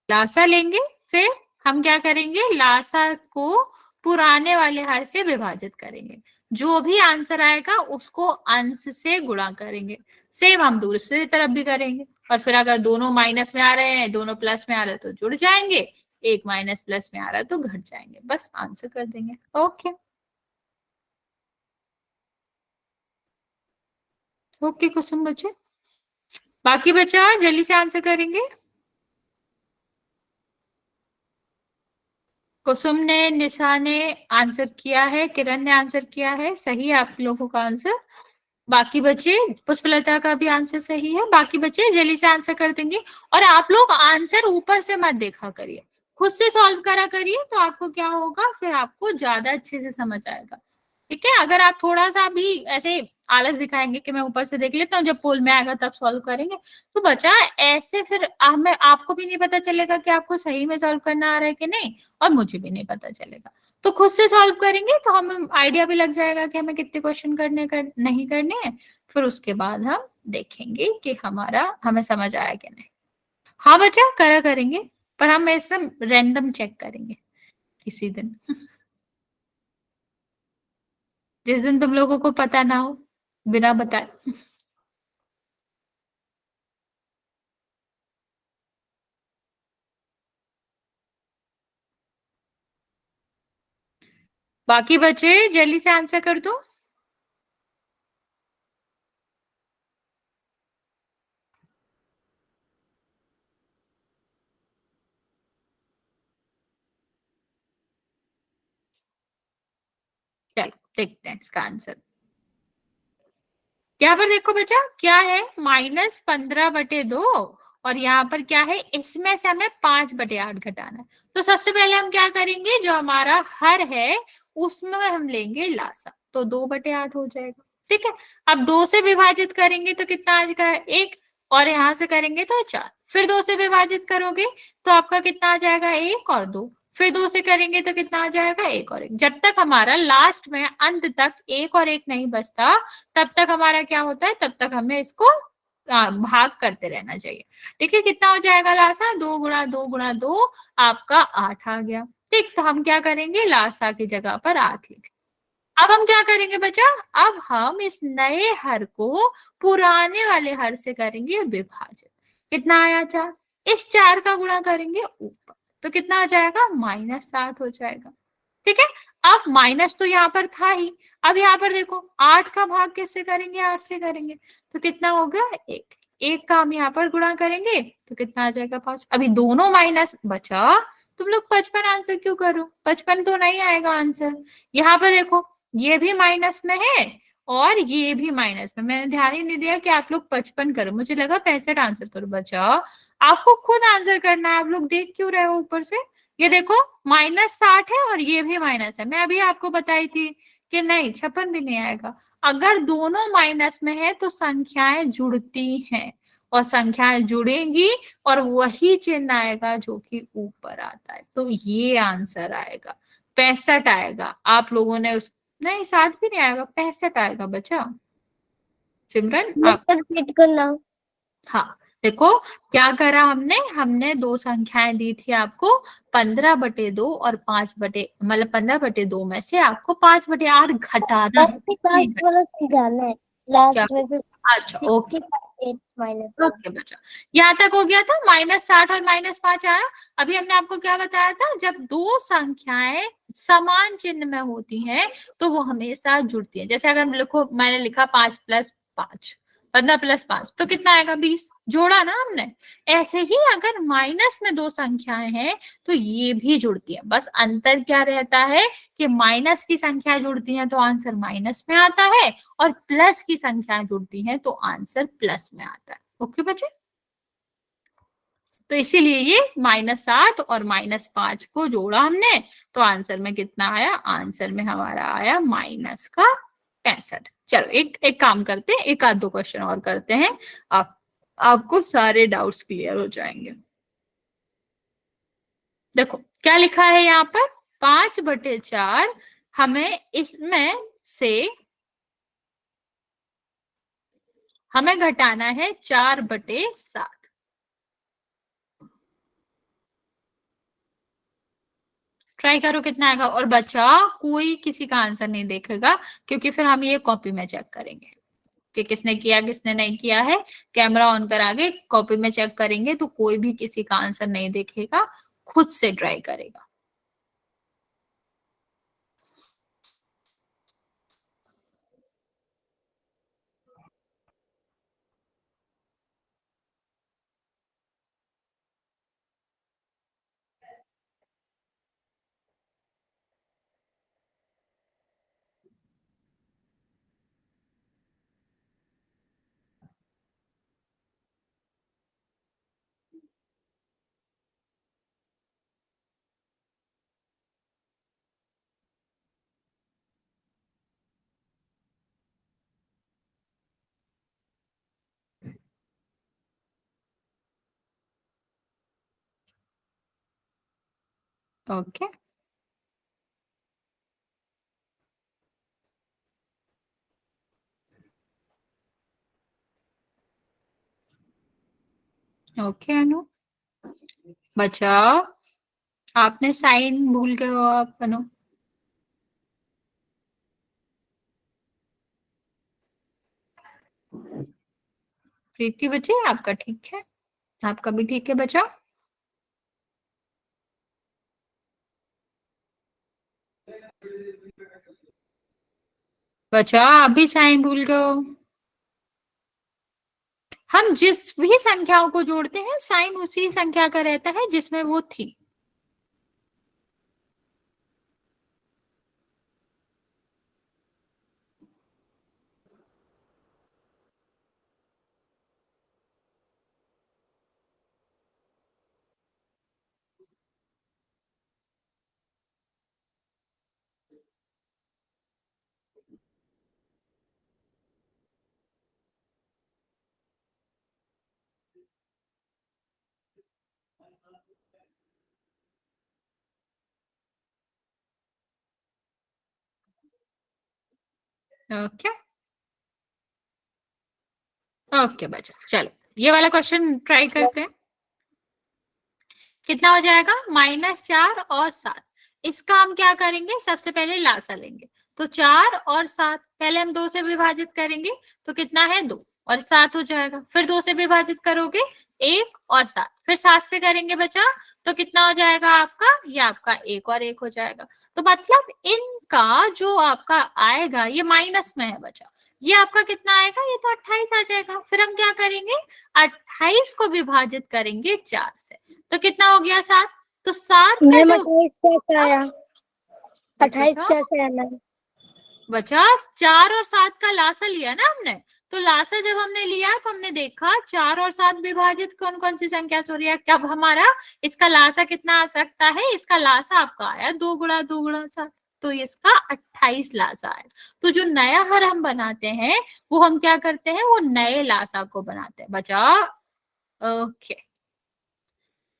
लासा लेंगे, फिर हम क्या करेंगे, लासा को पुराने वाले हर से विभाजित करेंगे, जो भी आंसर आएगा उसको अंश से गुणा करेंगे। सेम हम दूसरी तरफ भी करेंगे, और फिर अगर दोनों माइनस में आ रहे हैं, दोनों प्लस में आ रहे हैं तो जुड़ जाएंगे, एक माइनस प्लस में आ रहा है तो घट जाएंगे, बस आंसर कर देंगे। ओके, ओके कुसुम बच्चे, बाकी बच्चा जल्दी से आंसर करेंगे। कुसुम ने, निशा ने आंसर किया है, किरण ने आंसर किया है, सही है आप लोगों का आंसर। बाकी बच्चे, पुष्पलता का भी आंसर सही है, बाकी बच्चे जल्दी से आंसर कर देंगे। और आप लोग आंसर ऊपर से मत देखा करिए, खुद से सॉल्व करा करिए, तो आपको क्या होगा, फिर आपको ज्यादा अच्छे से समझ आएगा। ठीक है, अगर आप थोड़ा सा भी ऐसे आलस दिखाएंगे कि मैं ऊपर से देख लेता हूँ, जब पोल में आएगा तब सॉल्व करेंगे, तो बच्चा ऐसे फिर हमें, आपको भी नहीं पता चलेगा कि आपको सही में सॉल्व करना आ रहा है कि नहीं, और मुझे भी नहीं पता चलेगा। तो खुद से सॉल्व करेंगे तो हमें आइडिया भी लग जाएगा कि हमें कितने क्वेश्चन नहीं करने हैं, फिर उसके बाद हम देखेंगे कि हमें समझ आया कि नहीं। हाँ बच्चा, करा करेंगे, पर हम ऐसे रैंडम चेक करेंगे किसी दिन, जिस दिन तुम लोगों को पता ना हो, बिना बताए। बाकी बच्चे जल्दी से आंसर कर दो। चलो देखते हैं इसका आंसर। यहाँ पर देखो बच्चा, क्या है, -15/2, और यहाँ पर क्या है, इसमें से हमें 5/8 घटाना है। तो सबसे पहले हम क्या करेंगे, जो हमारा हर है उसमें हम लेंगे लासा, तो 2/8 हो जाएगा। ठीक है, अब 2 से विभाजित करेंगे तो कितना आ जाएगा, 1, और यहाँ से करेंगे तो 4, फिर 2 से विभाजित करोगे तो आपका कितना आ जाएगा, 1 और 2, फिर 2 से करेंगे तो कितना आ जाएगा, 1 और 1। जब तक हमारा लास्ट में अंत तक 1 और 1 नहीं बचता, तब तक हमारा क्या होता है, तब तक हमें इसको भाग करते रहना चाहिए। ठीक है, कितना हो जाएगा लासा, 2 × 2 × 2, आपका 8 आ गया। ठीक, तो हम क्या करेंगे, लासा की जगह पर 8 लिख। अब हम क्या करेंगे बच्चा, अब हम इस नए हर को पुराने वाले हर से करेंगे विभाजित। कितना आया, 4, इस 4 का गुणा करेंगे ऊपर, तो कितना आ जाएगा, -60 हो जाएगा। ठीक है, अब माइनस तो यहाँ पर था ही, अब यहाँ पर देखो 8 का भाग किससे करेंगे, 8 से करेंगे, तो कितना हो गया, 1, 1 का हम यहाँ पर गुणा करेंगे तो कितना आ जाएगा, 5। अभी दोनों माइनस बचा, तुम लोग 55 आंसर क्यों करो, 55 तो नहीं आएगा आंसर। यहाँ पर देखो, ये भी माइनस में है और ये भी माइनस में, मैंने ध्यान ही नहीं दिया कि आप लोग 55 करो, मुझे लगा 65 आंसर करो। बचा, आपको खुद आंसर करना है, आप लोग देख क्यों रहे हो ऊपर से। ये देखो, -60 है और ये भी माइनस है, मैं अभी आपको बताई थी कि नहीं, 56 भी नहीं आएगा। अगर दोनों माइनस में है तो संख्याएं जुड़ती हैं, और संख्याएं जुड़ेंगी और वही चिन्ह आएगा जो कि ऊपर आता है, तो ये आंसर आएगा, 65 आएगा। आप लोगों ने नहीं, 60 भी नहीं आएगा, 65 आएगा बच्चा। सिमरन आप, रिपीट करना। हाँ देखो, क्या करा हमने हमने 2 संख्याएं दी थी आपको, 15/2 और 15/2 में से आपको 5/8 घटाना है। लास्ट वाला समझाना है, क्या, लास्ट में फिर अच्छा ओके, 8 माइनस ओके बच्चा, यहाँ तक हो गया था, -60 और -5 आया। अभी हमने आपको क्या बताया था, जब 2 संख्याएं समान चिन्ह में होती हैं तो वो हमेशा जुड़ती हैं। जैसे अगर लिखो, मैंने लिखा 5 + 5, 15 प्लस 5 तो कितना आएगा 20, जोड़ा ना हमने। ऐसे ही अगर माइनस में दो संख्याएं हैं तो ये भी जुड़ती है, बस अंतर क्या रहता है कि माइनस की संख्याएं जुड़ती हैं तो आंसर माइनस में आता है, और प्लस की संख्याएं जुड़ती हैं तो आंसर प्लस में आता है। ओके बच्चे, तो इसीलिए ये -7 और -5 को जोड़ा हमने तो आंसर में कितना आया, आंसर में हमारा आया -65। चलो एक काम करते हैं, एक आध दो क्वेश्चन और करते हैं, आपको सारे डाउट्स क्लियर हो जाएंगे। देखो क्या लिखा है यहाँ पर, 5/4 हमें इसमें से हमें घटाना है 4/7। ट्राई करो कितना आएगा, और बच्चा कोई किसी का आंसर नहीं देखेगा क्योंकि फिर हम ये कॉपी में चेक करेंगे कि किसने किया किसने नहीं किया है। कैमरा ऑन करा के कॉपी में चेक करेंगे तो कोई भी किसी का आंसर नहीं देखेगा, खुद से ट्राई करेगा। ओके ओके अनु, बचाओ, आपने साइन भूल गए हो आप अनु। प्रीति बचे आपका ठीक है, आपका भी ठीक है बचा। बचा आप भी साइन भूल गए हो। हम जिस भी संख्याओं को जोड़ते हैं साइन उसी संख्या का रहता है जिसमें वो थी। ओके ओके बच्चा, चलो ये वाला क्वेश्चन ट्राई करते हैं। कितना हो जाएगा, -4 और 7। इसका हम क्या करेंगे, सबसे पहले लासा लेंगे तो 4 और 7, पहले हम 2 से विभाजित करेंगे तो कितना है 2 और 7 हो जाएगा, फिर 2 से विभाजित करोगे 1 और 7, फिर 7 से करेंगे बच्चा तो कितना हो जाएगा आपका, ये आपका 1 और 1 हो जाएगा। तो मतलब इनका जो आपका आएगा ये माइनस में है बच्चा, ये आपका कितना आएगा, ये तो 28 आ जाएगा। फिर हम क्या करेंगे, 28 को विभाजित करेंगे 4 से तो कितना हो गया 7। तो 7 का मैम जो 28 कैसे आया, 28 कैसे आया मैम? बचा 4 और 7 का लासा लिया ना हमने, तो लासा जब हमने लिया तो हमने देखा 4 और 7 विभाजित कौन कौन सी संख्या से हो रही है, कब हमारा इसका लासा कितना आ सकता है, इसका लासा आपका आया 2 गुणा 2 गुणा 7, तो इसका 28 लासा है। तो जो नया हर हम बनाते हैं वो हम क्या करते हैं, वो नए लासा को बनाते हैं बचा। ओके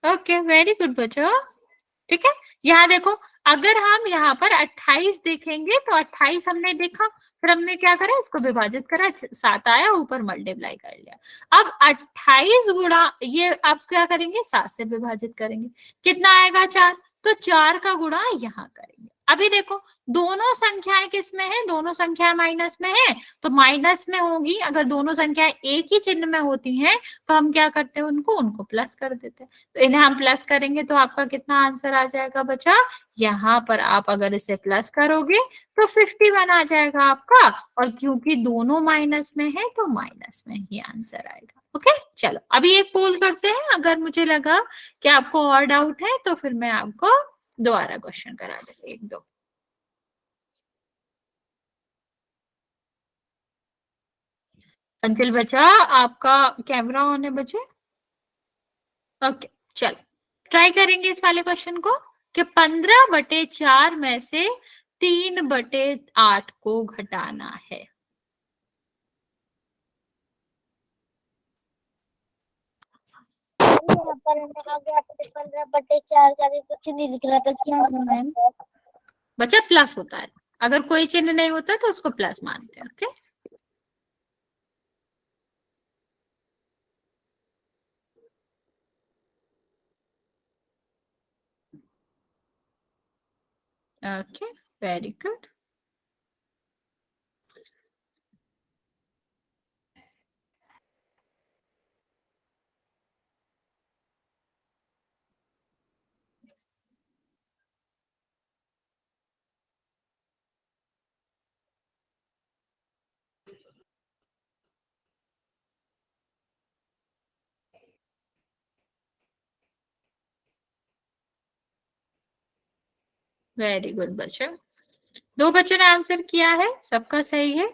ओके वेरी गुड बच्चा, ठीक है। यहाँ देखो अगर हम यहाँ पर 28 देखेंगे तो 28 हमने देखा, फिर हमने क्या करा, इसको विभाजित करा, 7 आया, ऊपर मल्टीप्लाई कर लिया। अब 28 गुणा ये आप क्या करेंगे, 7 से विभाजित करेंगे, कितना आएगा 4, तो 4 का गुणा यहाँ करेंगे। अभी देखो दोनों संख्याएं किस में है, दोनों संख्याएं माइनस में है, तो माइनस में होगी। अगर दोनों संख्याएं एक ही चिन्ह में होती हैं तो हम क्या करते हैं, उनको प्लस कर देते हैं। तो इन्हें हम प्लस करेंगे तो आपका कितना आंसर आ जाएगा बच्चा, यहाँ पर आप अगर इसे प्लस करोगे तो 51 आ जाएगा आपका। और क्योंकि दोनों माइनस में है तो माइनस में ही आंसर आएगा। ओके चलो अभी एक पोल करते हैं, अगर मुझे लगा कि आपको और डाउट है तो फिर मैं आपको दोबारा क्वेश्चन करा देंगे एक दो। अंकिल बच्चा आपका कैमरा ऑन है बच्चे? ओके चलो ट्राई करेंगे इस वाले क्वेश्चन को कि 15/4 में से 3/8 को घटाना है। यहाँ पर हमें आगे आपने 15/4 का आगे कुछ नहीं लिख रहा था, क्या होगा मैम? बच्चा प्लस होता है, अगर कोई चिन्ह नहीं होता तो उसको प्लस मानते हैं। Okay okay very good. Very good बच्चा, दो बच्चों ने आंसर किया है, सबका सही है।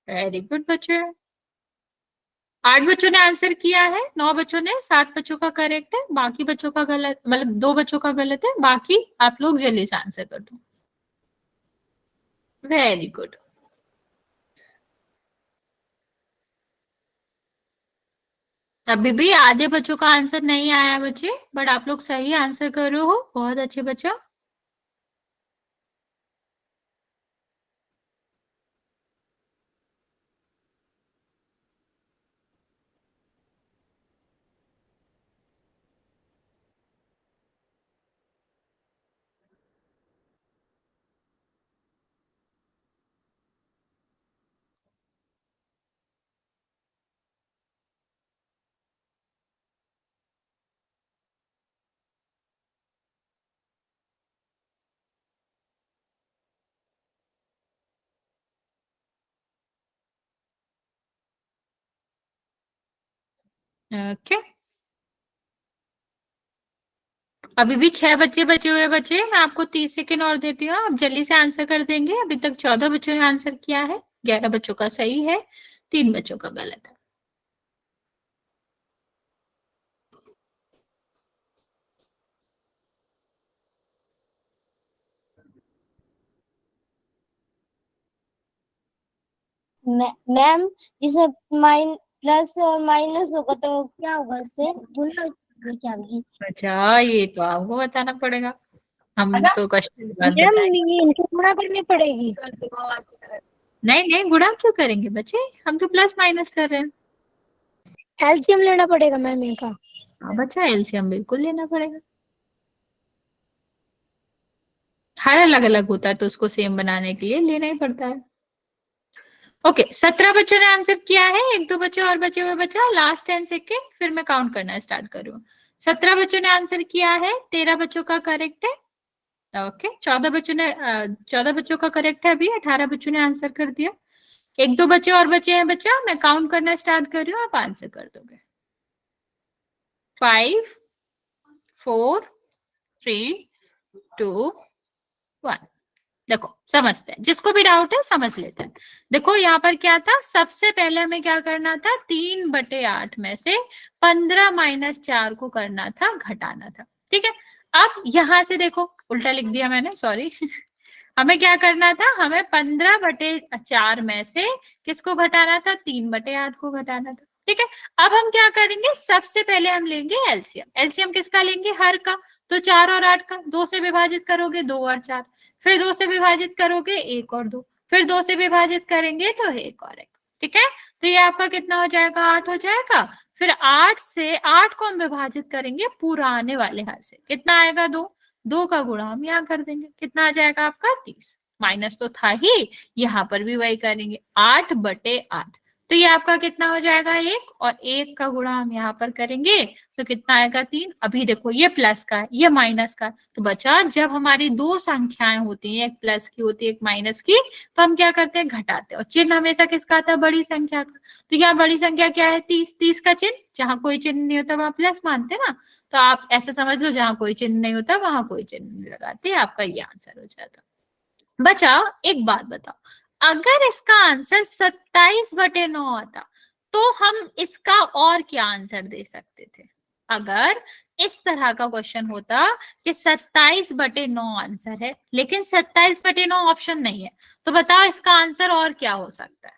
वेरी गुड बच्चे, 8 बच्चों ने आंसर किया है, 9 बच्चों ने, 7 बच्चों का करेक्ट है, बाकी बच्चों का गलत, मतलब 2 बच्चों का गलत है, बाकी आप लोग जल्दी से आंसर कर दो। Very good. अभी भी आधे बच्चों का आंसर नहीं आया बच्चे, बट आप लोग सही आंसर कर रहे हो, बहुत अच्छे बच्चा। ओके अभी भी 6 बच्चे बचे हुए बच्चे, मैं आपको 30 सेकेंड और देती हूँ, आप जल्दी से आंसर कर देंगे। अभी तक 14 बच्चों ने आंसर किया है, 11 बच्चों का सही है, 3 बच्चों का गलत है। मैम जिसमें प्लस और माइनस होगा तो क्या होगा, उससे गुणा क्या होगी? अच्छा ये तो आपको बताना पड़ेगा, हम तो क्वेश्चन के बाद मैम बताएंगे। ये इनकी गुणा करनी पड़ेगी। नहीं नहीं गुणा क्यों करेंगे बच्चे, हम तो प्लस माइनस कर रहे हैं। एलसीएम लेना पड़ेगा मैम इनका। हाँ बच्चा एलसीएम बिल्कुल लेना पड़ेगा, हर अलग अलग होता है तो उसको सेम बनाने के लिए लेना ही पड़ता है। ओके 17 बच्चों ने आंसर किया है, एक दो बच्चे और बचे हुए बच्चा, लास्ट 10 सेकेंड फिर मैं काउंट करना स्टार्ट करूँ। 17 बच्चों ने आंसर किया है, 13 बच्चों का करेक्ट है। ओके 14 बच्चों का करेक्ट है, अभी 18 बच्चों ने आंसर कर दिया। एक दो बच्चे और बचे हैं बच्चा, मैं काउंट करना स्टार्ट कर रही हूँ, आप आंसर कर दोगे। 5 4 3 2 1। देखो समझते हैं, जिसको भी डाउट है समझ लेते हैं। देखो यहाँ पर क्या था, सबसे पहले हमें क्या करना था, 3/8 में से 15 माइनस 4 को करना था, घटाना था। ठीक है, अब यहां से देखो उल्टा लिख दिया मैंने, सॉरी हमें क्या करना था, हमें 15/4 में से किसको घटाना था, 3/8 को घटाना था। ठीक है, अब हम क्या करेंगे, सबसे पहले हम लेंगे एलसीएम। एलसीएम किसका लेंगे, हर का। तो 4 और 8 का, 2 से विभाजित करोगे 2 और 4, फिर 2 से विभाजित करोगे 1 और 2, फिर 2 से विभाजित करेंगे तो 1 और 1। ठीक है, तो ये आपका कितना हो जाएगा, 8 हो जाएगा। फिर 8 से 8 को हम विभाजित करेंगे पूरा आने वाले हर से, कितना आएगा, 2। 2 का गुणा हम यहाँ कर देंगे, कितना आ जाएगा आपका 30। माइनस तो था ही, यहाँ पर भी वही करेंगे, 8/8। तो ये आपका कितना हो जाएगा, 1, और 1 का गुणा हम यहाँ पर करेंगे तो कितना आएगा, 3। अभी देखो ये प्लस का है, ये माइनस का है, तो बचा जब हमारी दो संख्याएं होती हैं, एक प्लस की होती है एक माइनस की, तो हम क्या करते हैं, घटाते हैं। और चिन्ह हमेशा किसका आता है, बड़ी संख्या का। तो यहाँ बड़ी संख्या क्या है, 30। 30 का चिन्ह, जहां कोई चिन्ह नहीं होता वहां प्लस मानते ना, तो आप ऐसे समझ लो, जहां कोई चिन्ह नहीं होता वहां कोई चिन्ह नहीं लगाते, आपका ये आंसर हो जाता। बचा, एक बात बताओ, अगर इसका आंसर 27/9 आता तो हम इसका और क्या आंसर दे सकते थे। अगर इस तरह का क्वेश्चन होता कि 27/9 आंसर है, लेकिन 27/9 ऑप्शन नहीं है, तो बताओ इसका आंसर और क्या हो सकता है।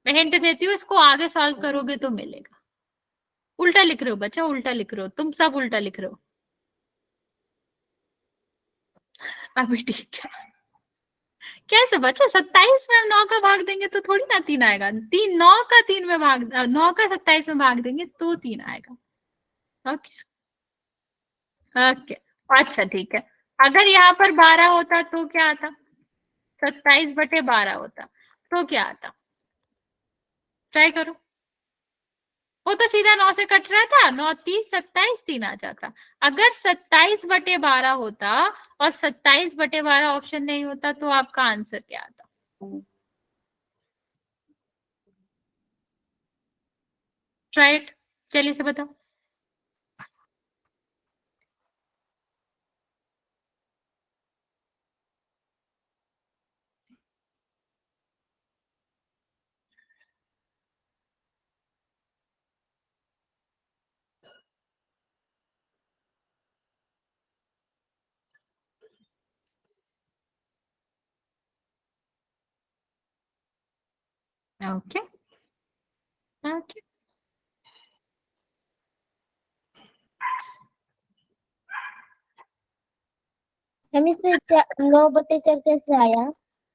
मैं हिंट देती हूँ, इसको आगे सॉल्व करोगे तो मिलेगा। उल्टा लिख रहे हो बच्चा, उल्टा लिख रहे हो, तुम सब उल्टा लिख रहे हो। अभी ठीक है, कैसे बच्चा, 27 में हम 9 का भाग देंगे तो थोड़ी ना 3 आएगा। 3 9 का 3 में भाग, 9 का 27 में भाग देंगे तो 3 आएगा। ओके ओके, अच्छा ठीक है। अगर यहाँ पर 12 होता तो क्या आता, 27/12 होता तो क्या आता, ट्राई करो। वो तो सीधा 9 से कट रहा था, 9 30 27, 3 आ जाता। अगर 27/12 होता और 27/12 ऑप्शन नहीं होता तो आपका आंसर क्या आता। राइट, चलिए से बताओ। ओके ओके, हम इसमें 9/4 कैसे आया?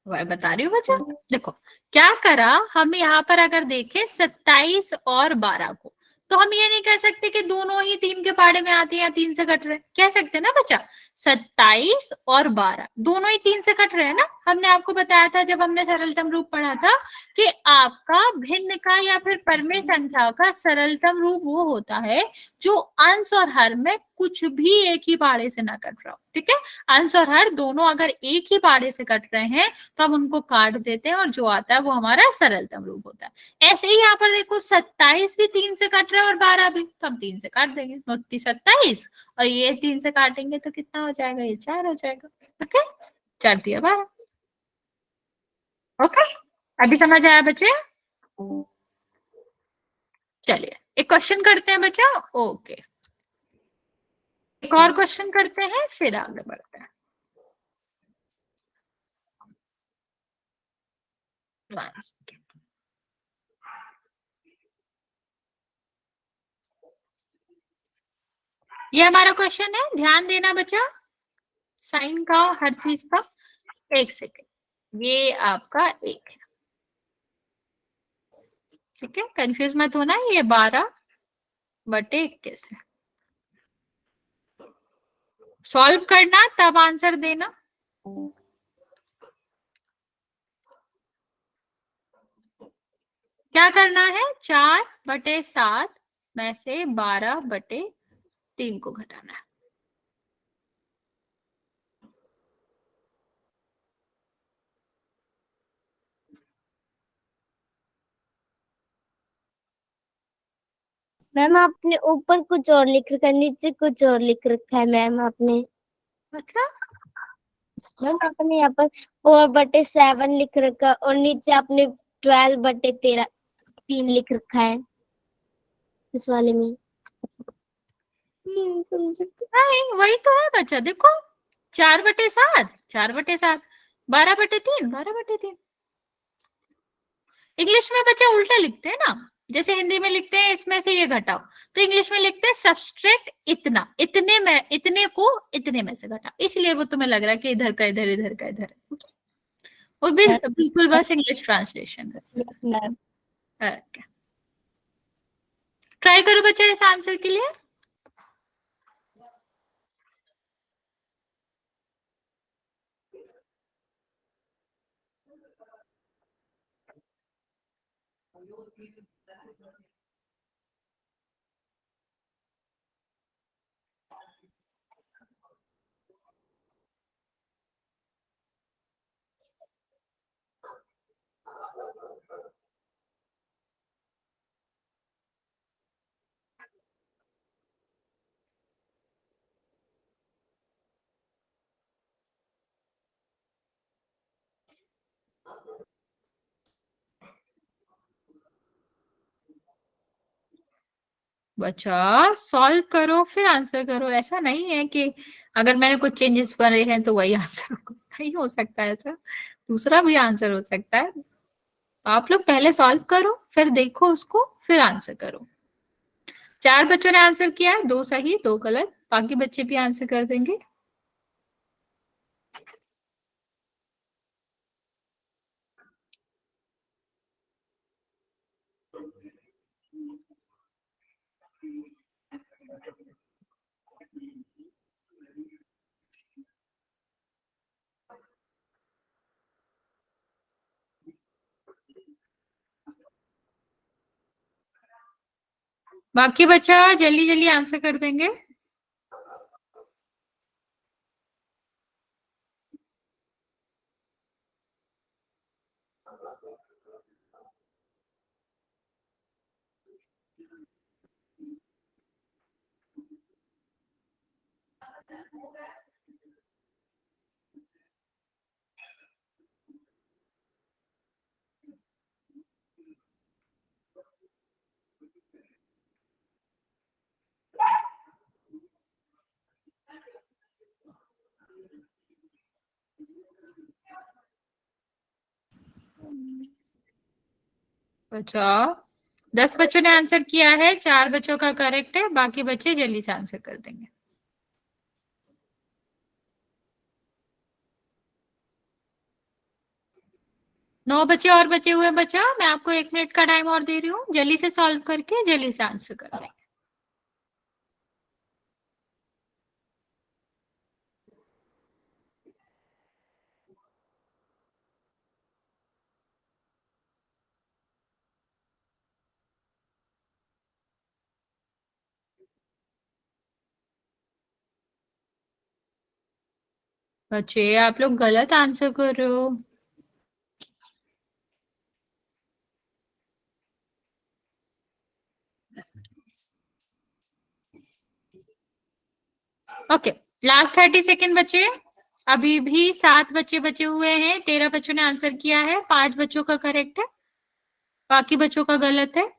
वही बता रही हूँ बच्चा। देखो क्या करा, हम यहाँ पर अगर देखें 27 और 12 को, तो हम ये नहीं कह सकते कि दोनों ही 3 के पहाड़े में आते हैं या 3 से कट रहे हैं, कह सकते ना बच्चा। 27 और 12 दोनों ही 3 से कट रहे हैं ना। हमने आपको बताया था जब हमने सरलतम रूप पढ़ा था कि आपका भिन्न का या फिर परमेय संख्या का सरलतम रूप वो होता है जो अंश और हर में कुछ भी एक ही पहाड़े से ना कट रहा हो। ठीक है, अंश और हर दोनों अगर एक ही पहाड़े से कट रहे हैं तो हम उनको काट देते हैं और जो आता है वो हमारा सरलतम रूप होता है। ऐसे ही यहाँ पर देखो 27 भी 3 से कट रहा है और 12 भी, तो हम 3 से काट देंगे, 27 और ये 3 से काटेंगे तो कितना हो जाएगा, ये 4 हो जाएगा। ओके, 4 दिया 12। ओके, अभी समझ आया बच्चे। चलिए एक क्वेश्चन करते हैं बच्चा। ओके, एक और क्वेश्चन करते हैं फिर आगे बढ़ते हैं। One second. ये हमारा क्वेश्चन है, ध्यान देना बच्चा, साइन का हर चीज का। एक सेकेंड, ये आपका एक है, ठीक है, कंफ्यूज मत होना, ये 12/21 है। सॉल्व करना तब आंसर देना। क्या करना है, 4/7 में से 12/3 को घटाना है। मैम आपने ऊपर कुछ और लिख रखा है, नीचे कुछ और लिख रखा है मैम आपने। मतलब मैम आपने यहाँ पर 4/7 लिख रखा है और नीचे आपने 12/3 लिख रखा है इस वाले में। समझ। नहीं, वही तो है बच्चा, देखो 4/7, 4/7, 12/3, 12/3। इंग्लिश में बच्चा उल्टा लिखते हैं ना, जैसे हिंदी में लिखते हैं इसमें से ये घटाओ, तो इंग्लिश में लिखते हैं सब्सट्रैक्ट इतना, इतने में, इतने को इतने में से घटाओ, इसलिए वो तुम्हें लग रहा है कि इधर का इधर, इधर का इधर है। वो भी बिल्कुल बस इंग्लिश ट्रांसलेशन मैम है। ट्राई करो बच्चा इस आंसर के लिए। बच्चा सॉल्व करो फिर आंसर करो, ऐसा नहीं है कि अगर मैंने कुछ चेंजेस करे हैं तो वही आंसर होगा, नहीं हो सकता ऐसा, दूसरा भी आंसर हो सकता है। आप लोग पहले सॉल्व करो, फिर देखो उसको, फिर आंसर करो। 4 बच्चों ने आंसर किया है, 2 सही 2 गलत, बाकी बच्चे भी आंसर कर देंगे। बाकी बच्चा जल्दी जल्दी आंसर कर देंगे। बच्चा 10 बच्चों ने आंसर किया है, 4 बच्चों का करेक्ट है, बाकी बच्चे जल्दी से आंसर कर देंगे। नौ बच्चे और बचे हुए बच्चा, मैं आपको 1 मिनट का टाइम और दे रही हूँ, जल्दी से सॉल्व करके जल्दी से आंसर कर देंगे। बच्चे आप लोग गलत आंसर कर रहे हो। ओके, लास्ट 30 सेकेंड बचे, अभी भी 7 बच्चे बचे हुए हैं, 13 बच्चों ने आंसर किया है, 5 बच्चों का करेक्ट है, बाकी बच्चों का गलत है।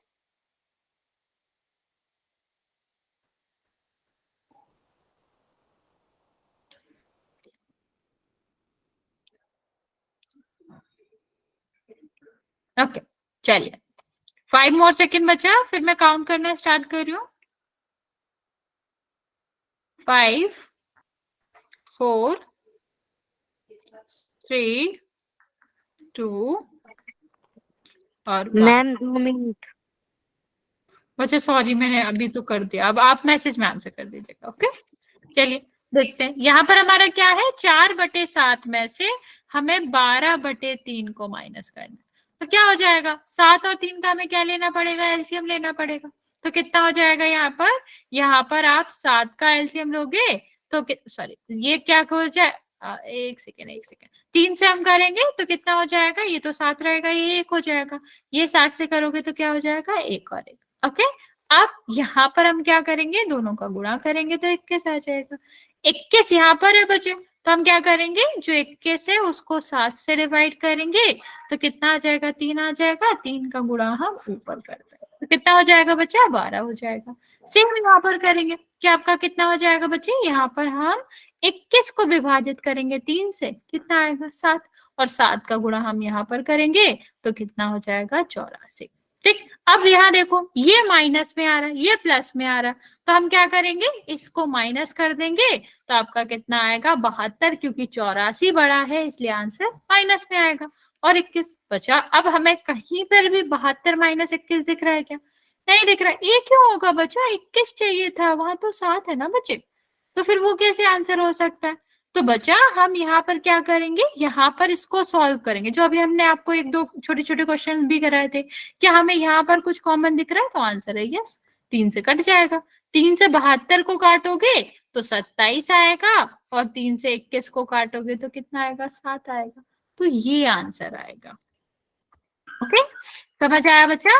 ओके चलिए, 5 मोर सेकेंड बचा, फिर मैं काउंट करना स्टार्ट कर रही हूँ। 5 4 3 2 और 1। Ma'am 2 minute. वैसे सॉरी मैंने अभी तो कर दिया, अब आप मैसेज में आंसर कर दीजिएगा। ओके चलिए देखते हैं, यहाँ पर हमारा क्या है, 4/7 में से हमें 12/3 को माइनस करना, तो क्या हो जाएगा, 7 और 3 का हमें क्या लेना पड़ेगा, एलसीएम लेना पड़ेगा। तो कितना हो जाएगा यहाँ पर आप 7 का एलसीएम लोगे तो सॉरी ये क्या हो जाए, एक सेकेंड 3 से हम करेंगे तो कितना हो जाएगा, ये तो 7 रहेगा, ये 1 हो जाएगा, ये 7 से करोगे तो क्या हो जाएगा, 1 और 1। ओके अब यहाँ पर हम क्या करेंगे, दोनों का गुणा करेंगे तो 21 आ जाएगा। 21 यहाँ पर है बच्चे, तो हम क्या करेंगे, जो 21 है उसको 7 से डिवाइड करेंगे तो कितना आ जाएगा, 3 आ जाएगा। 3 का गुणा हम ऊपर कर देंगे तो कितना हो जाएगा बच्चा, 12 हो जाएगा। सेम यहाँ पर करेंगे कि आपका कितना हो जाएगा बच्चे, यहाँ पर हम 21 को विभाजित करेंगे 3 से, कितना आएगा 7, और 7 का गुणा हम यहाँ पर करेंगे तो कितना हो जाएगा 84। ठीक, अब यहाँ देखो ये माइनस में आ रहा है, ये प्लस में आ रहा है, तो हम क्या करेंगे, इसको माइनस कर देंगे तो आपका कितना आएगा 72, क्योंकि 84 बड़ा है इसलिए आंसर माइनस में आएगा। और 21 बचा। अब हमें कहीं पर भी 72 माइनस 21 दिख रहा है क्या, नहीं दिख रहा। ये क्यों होगा बच्चा, 21 चाहिए था, वहां तो 7 है ना बच्चे, तो फिर वो कैसे आंसर हो सकता है। तो बच्चा हम यहाँ पर क्या करेंगे, यहाँ पर इसको सॉल्व करेंगे, जो अभी हमने आपको एक दो छोटे छोटे क्वेश्चन भी कराए थे। क्या हमें यहाँ पर कुछ कॉमन दिख रहा है, तो आंसर है यस, 3 से कट जाएगा। 3 से 72 को काटोगे तो 27 आएगा, और 3 से 21 को काटोगे तो कितना आएगा, 7 आएगा। तो ये आंसर आएगा। ओके, समझ आया बच्चा।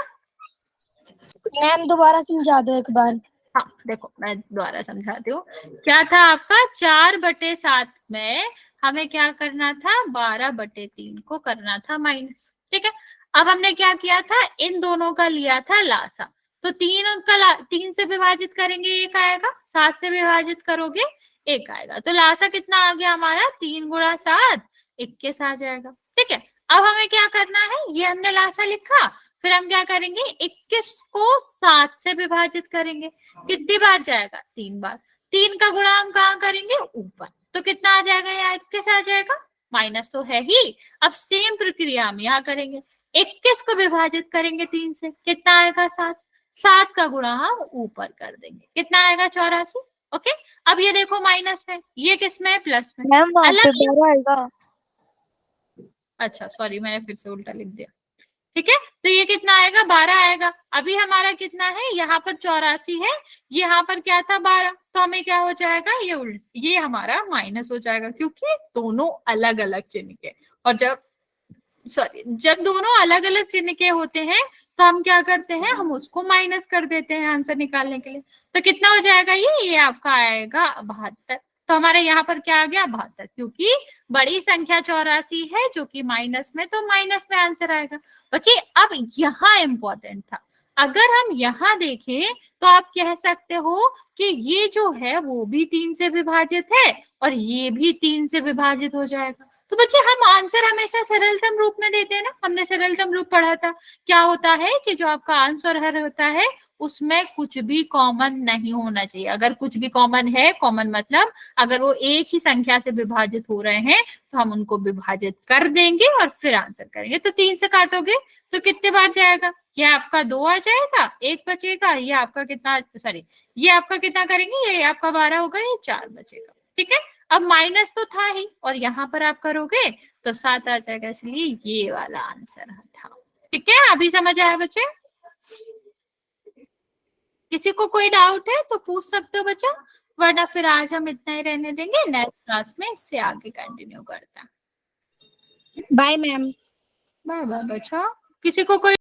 मैम दोबारा समझा दो एक बार। हाँ देखो मैं दोबारा समझाती हूँ। क्या था आपका 4/7 में हमें क्या करना था, 12/3 को करना था माइनस। ठीक है, अब हमने क्या किया था, इन दोनों का लिया था लासा, तो 3 से विभाजित करेंगे 1 आएगा, 7 से विभाजित करोगे 1 आएगा, तो लासा कितना आ गया हमारा, 3 × 7 21 आ जाएगा। ठीक है, अब हमें क्या करना है, ये हमने लासा लिखा, फिर हम क्या करेंगे, 21 को 7 से विभाजित करेंगे, कितनी बार जाएगा, 3 बार। 3 का गुणा हम कहाँ करेंगे, ऊपर, तो कितना आ जाएगा, यहाँ 21 आ जाएगा, माइनस तो है ही। अब सेम प्रक्रिया हम यहाँ करेंगे, 21 को विभाजित करेंगे 3 से, कितना आएगा 7, 7 का गुणा हम ऊपर कर देंगे, कितना आएगा 84। ओके, अब ये देखो माइनस में, ये किस में है, प्लस में। मैम वहाँ पे अलग, 12 आएगा। अच्छा सॉरी मैंने फिर से उल्टा लिख दिया। ठीक है, तो ये कितना आएगा, 12 आएगा। अभी हमारा कितना है, यहाँ पर 84 है, यहाँ पर क्या था 12, तो हमें क्या हो जाएगा, ये हमारा माइनस हो जाएगा, क्योंकि दोनों अलग अलग चिन्ह के, और जब दोनों अलग अलग चिन्ह के होते हैं तो हम क्या करते हैं, हम उसको माइनस कर देते हैं आंसर निकालने के लिए। तो कितना हो जाएगा, ये आपका आएगा 72। तो हमारे यहाँ पर क्या आ गया, 72, क्योंकि बड़ी संख्या 84 है जो कि माइनस में, तो माइनस में आंसर आएगा। बच्चे अब यहाँ इंपॉर्टेंट था, अगर हम यहाँ देखें तो आप कह सकते हो कि ये जो है वो भी 3 से विभाजित है और ये भी 3 से विभाजित हो जाएगा। तो बच्चे हम आंसर हमेशा सरलतम रूप में देते हैं ना, हमने सरलतम रूप पढ़ा था। क्या होता है कि जो आपका आंसर होता है उसमें कुछ भी कॉमन नहीं होना चाहिए। अगर कुछ भी कॉमन है, कॉमन मतलब अगर वो एक ही संख्या से विभाजित हो रहे हैं तो हम उनको विभाजित कर देंगे और फिर आंसर करेंगे। तो 3 से काटोगे तो कितने बार जाएगा, ये आपका 2 आ जाएगा, 1 बचेगा, ये आपका कितना, सॉरी ये आपका कितना करेंगे, ये आपका 12 होगा, ये 4 बचेगा। ठीक है, अब माइनस तो था ही और यहाँ पर आप करोगे तो 7 आ जाएगा, इसलिए ये वाला आंसर था। ठीक है, अभी समझ आया बच्चे। किसी को कोई डाउट है तो पूछ सकते हो बच्चा, वरना फिर आज हम इतना ही रहने देंगे, नेक्स्ट क्लास में इससे आगे कंटिन्यू करता है। Bye ma'am. बाय बाय बच्चा। किसी को कोई